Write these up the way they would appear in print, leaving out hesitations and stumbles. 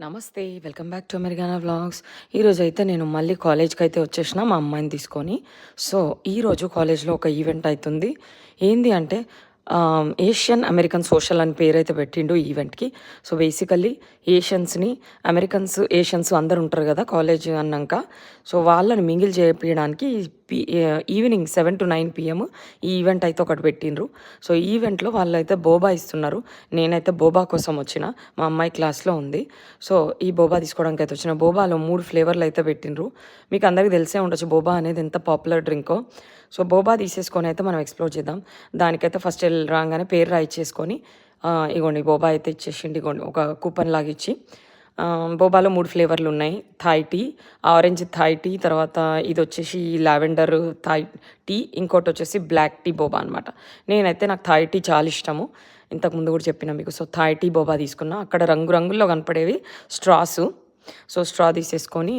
నమస్తే. Welcome back to Americana vlogs. ఈరోజైతే నేను మళ్ళీ కాలేజ్‌కైతే వచ్చేసిన మా అమ్మాయిని తీసుకొని. సో, ఈరోజు కాలేజ్‌లో ఒక ఈవెంట్ అయితుంది. ఏంది అంటే ఏషియన్ అమెరికన్ సోషల్ అని పేరైతే పెట్టిండు ఈ ఈవెంట్‌కి. సో, బేసికల్లీ ఏషియన్స్ అందరూ ఉంటారు కదా! కాలేజ్ అన్నాక. సో, వాళ్ళని మింగిల్ చేపియడానికి ఈవినింగ్ 7-9 PM ఈ ఈవెంట్ అయితే ఒకటి పెట్టిండ్రు. సో, ఈ ఈవెంట్‌లో వాళ్ళైతే బోబా ఇస్తున్నారు. నేనైతే బోబా కోసం వచ్చిన. మా అమ్మాయి క్లాస్‌లో ఉంది. సో, ఈ బోబా తీసుకోవడానికి అయితే వచ్చిన. బోబాలో 3 ఫ్లేవర్లు అయితే పెట్టిండ్రు. మీకు అందరికీ తెలిసే ఉండొచ్చు బోబా అనేది ఎంత పాపులర్ డ్రింకో. సో, బోబా తీసేసుకొని అయితే మనం ఎక్స్‌ప్లోర్ చేద్దాం. దానికైతే ఫస్ట్ రాంగానే పేరు రాయిచ్చేసుకొని ఇగోండి బోబా అయితే ఇచ్చేసిండు. ఇగోండి ఒక కూపన్ లాగా ఇచ్చి బోబాలో 3 ఫ్లేవర్లు ఉన్నాయి. Thai tea, orange Thai tea, తర్వాత ఇది వచ్చేసి లావెండర్ థాయ్ టీ, ఇంకోటి వచ్చేసి బ్లాక్ టీ బోబా అనమాట. నాకు థాయ్ టీ చాలా ఇష్టము. ఇంతకుముందు కూడా చెప్పిన మీకు. సో, థాయ్ టీ బోబా తీసుకున్నా. అక్కడ రంగురంగుల్లో కనపడేవి స్ట్రాసు. సో, స్ట్రా తీసేసుకొని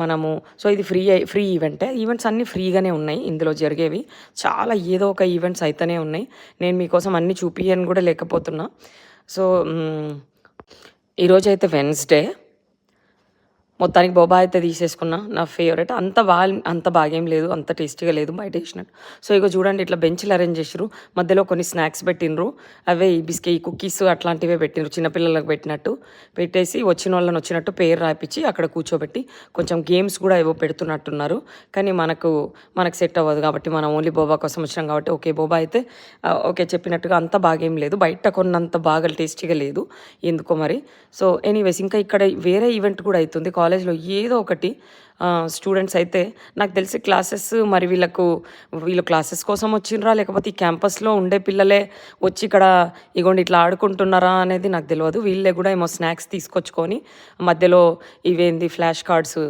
మనము ఇది ఫ్రీ ఈవెంట్స్ అన్నీ ఫ్రీగానే ఉన్నాయి ఇందులో జరిగేవి. చాలా ఏదో ఒక ఈవెంట్స్ అయితేనే ఉన్నాయి. నేను మీకోసం అన్నీ చూపియని కూడా లేకపోతున్నా. సో, ఈరోజైతే వెన్స్డే. మొత్తానికి బోబా అయితే తీసేసుకున్నా. నా ఫేవరెట్. అంత బాగేం లేదు, అంత టేస్టీగా లేదు బయట వేసినట్టు. సో, ఇగో చూడండి ఇట్లా బెంచ్లు అరేంజ్ చేసిర్రు. మధ్యలో కొన్ని స్నాక్స్ పెట్టిండ్రు. అవే ఈ కుక్కీస్ అట్లాంటివే పెట్టిండ్రు చిన్నపిల్లలకు పెట్టినట్టు. పెట్టేసి వచ్చిన వాళ్ళని వచ్చినట్టు పేరు రాయించి అక్కడ కూర్చోబెట్టి కొంచెం గేమ్స్ కూడా ఏవో పెడుతున్నట్టున్నారు. కానీ మనకు సెట్ అవ్వదు కాబట్టి మనం ఓన్లీ బోబా కోసం వచ్చినాం కాబట్టి ఓకే బోబా అయితే ఓకే చెప్పినట్టుగా అంత బాగేం లేదు. బయట కొన్నంత బాగా టేస్టీగా లేదు ఎందుకో మరి. సో, ఎనీవేస్ ఇంకా ఇక్కడ వేరే ఈవెంట్ కూడా అవుతుంది కాలేజ్లో ఏదో ఒకటి. స్టూడెంట్స్ అయితే నాకు తెలిసి క్లాసెస్ మరి వీళ్ళు క్లాసెస్ కోసం వచ్చిండ్రా లేకపోతే ఈ క్యాంపస్లో ఉండే పిల్లలే వచ్చి ఇక్కడ ఇగోండి ఇట్లా ఆడుకుంటున్నారా అనేది నాకు తెలియదు. వీళ్ళే కూడా ఏమో స్నాక్స్ తీసుకొచ్చుకొని మధ్యలో ఇవేంది ఫ్లాష్ కార్డ్స్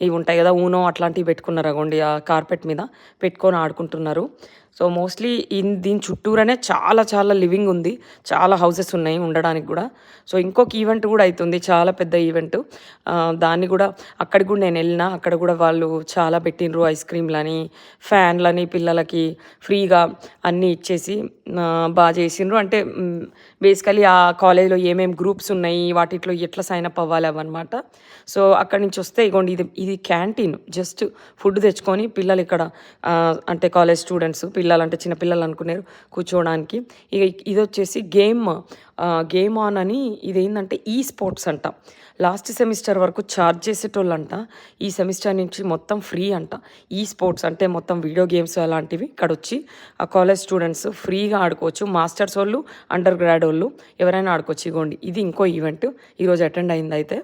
ఇవి ఉంటాయి కదా, ఊనో అట్లాంటివి పెట్టుకున్నారు అగోండి ఆ కార్పెట్ మీద పెట్టుకొని ఆడుకుంటున్నారు. సో, మోస్ట్లీ దీని చుట్టూరనే చాలా చాలా లివింగ్ ఉంది. చాలా హౌసెస్ ఉన్నాయి ఉండడానికి కూడా. సో, ఇంకొక ఈవెంట్ కూడా అవుతుంది, చాలా పెద్ద ఈవెంట్. దాన్ని కూడా అక్కడికి కూడా నేను వెళ్ళిన. అక్కడ కూడా వాళ్ళు చాలా పెట్టిండ్రు, ఐస్ క్రీమ్లని, ఫ్యాన్లని పిల్లలకి ఫ్రీగా అన్నీ ఇచ్చేసి బాగా చేసిండ్రు. అంటే బేసికలీ ఆ కాలేజ్లో ఏమేమి గ్రూప్స్ ఉన్నాయి వాటిలో ఎట్లా సైన్ అప్ అవ్వాలి అవన్నమాట. సో, అక్కడి నుంచి వస్తే ఇగోండి ఇది క్యాంటీన్. జస్ట్ ఫుడ్ తెచ్చుకొని పిల్లలు ఇక్కడ అంటే కాలేజ్ స్టూడెంట్స్ పిల్లలు చిన్న పిల్లలు అనుకున్నారు కూర్చోవడానికి. ఇక ఇది వచ్చేసి గేమ్ ఆన్ అని. ఇదేంటంటే ఈ స్పోర్ట్స్ అంట. లాస్ట్ సెమిస్టర్ వరకు ఛార్జ్ చేసేటోళ్ళంట. ఈ సెమిస్టర్ నుంచి మొత్తం ఫ్రీ అంట. ఈ స్పోర్ట్స్ అంటే మొత్తం వీడియో గేమ్స్ అలాంటివి ఇక్కడ వచ్చి ఆ కాలేజ్ స్టూడెంట్స్ ఫ్రీగా ఆడుకోవచ్చు. మాస్టర్స్ వాళ్ళు, అండర్ గ్రాడ్ వాళ్ళు ఎవరైనా ఆడుకోవచ్చు. ఇగోండి ఇది ఇంకో ఈవెంట్ ఈరోజు అటెండ్ అయింది అయితే.